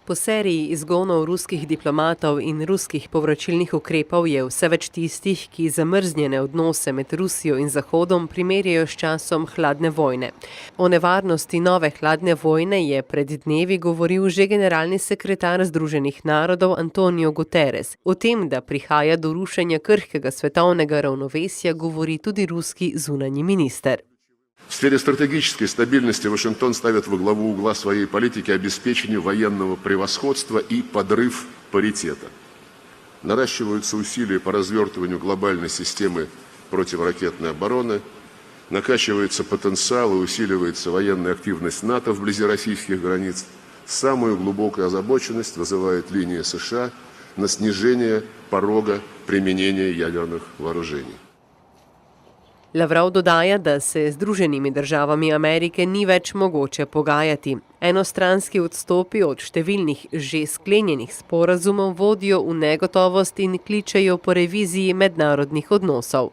Po seriji izgonov ruskih diplomatov in ruskih povračilnih ukrepov je vse več tistih, ki zamrznjene odnose med Rusijo in Zahodom primerjajo s časom hladne vojne. O nevarnosti nove hladne vojne je pred dnevi govoril že generalni sekretar Združenih narodov Antonio Guterres. O tem, da prihaja do rušenja krhkega svetovnega ravnovesja, govori tudi ruski zunanji minister. В сфере стратегической стабильности Вашингтон ставит во главу угла своей политики обеспечение военного превосходства и подрыв паритета. Наращиваются усилия по развертыванию глобальной системы противоракетной обороны, накачивается потенциал и усиливается военная активность НАТО вблизи российских границ. Самую глубокую озабоченность вызывает линия США на снижение порога применения ядерных вооружений. Lavrov dodaja, da se z Združenimi državami Amerike ni več mogoče pogajati. Enostranski odstopi od številnih že sklenjenih sporazumov vodijo v negotovost in kličejo po reviziji mednarodnih odnosov.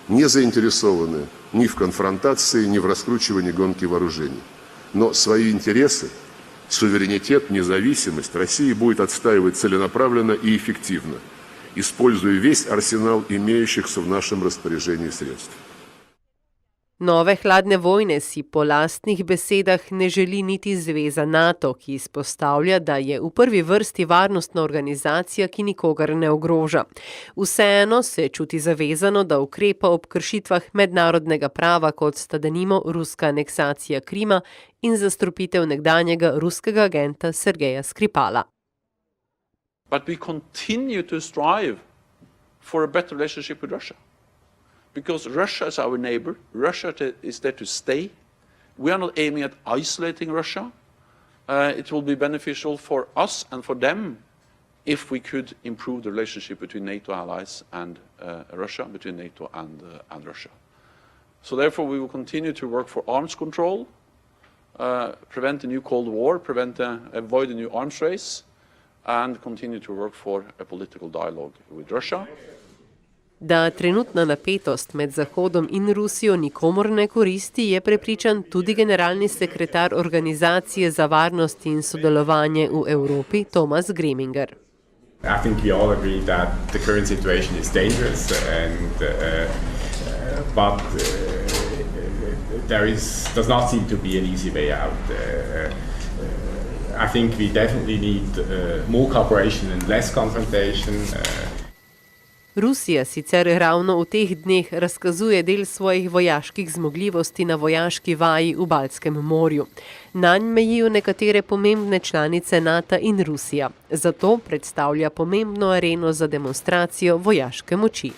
Не заинтересованы ни в конфронтации, ни в раскручивании гонки вооружений. Но свои интересы, суверенитет, независимость России будет отстаивать целенаправленно и эффективно, используя весь арсенал имеющихся в нашем распоряжении средств. Nove hladne vojne si po lastnih besedah ne želi niti zveza NATO, ki izpostavlja, da je v prvi vrsti varnostna organizacija, ki nikogar ne ogroža. Vseeno se čuti zavezano, da ukrepa ob kršitvah mednarodnega prava, kot sta denimo ruska aneksacija Krima in zastrupitev nekdanjega ruskega agenta Sergeja Skripala. But we continue to strive for a better relationship with Russia. Because Russia is our neighbor, Russia is there to stay. We are not aiming at isolating Russia. It will be beneficial for us and for them if we could improve the relationship between NATO allies and Russia, between NATO and Russia. So therefore we will continue to work for arms control, prevent a new Cold War, avoid a new arms race, and continue to work for a political dialogue with Russia. Da trenutna napetost med Zahodom in Rusijo nikomor ne koristi, je prepričan tudi generalni sekretar Organizacije za varnost in sodelovanje v Evropi, Thomas Greminger. I think we all agree that the current situation is dangerous, but does not seem to be an easy way out. I think we definitely need more cooperation and less confrontation. Rusija sicer ravno v teh dneh razkazuje del svojih vojaških zmogljivosti na vojaški vaji v Baltskem morju. Nanj mejijo nekatere pomembne članice NATO in Rusija. Zato predstavlja pomembno areno za demonstracijo vojaške moči.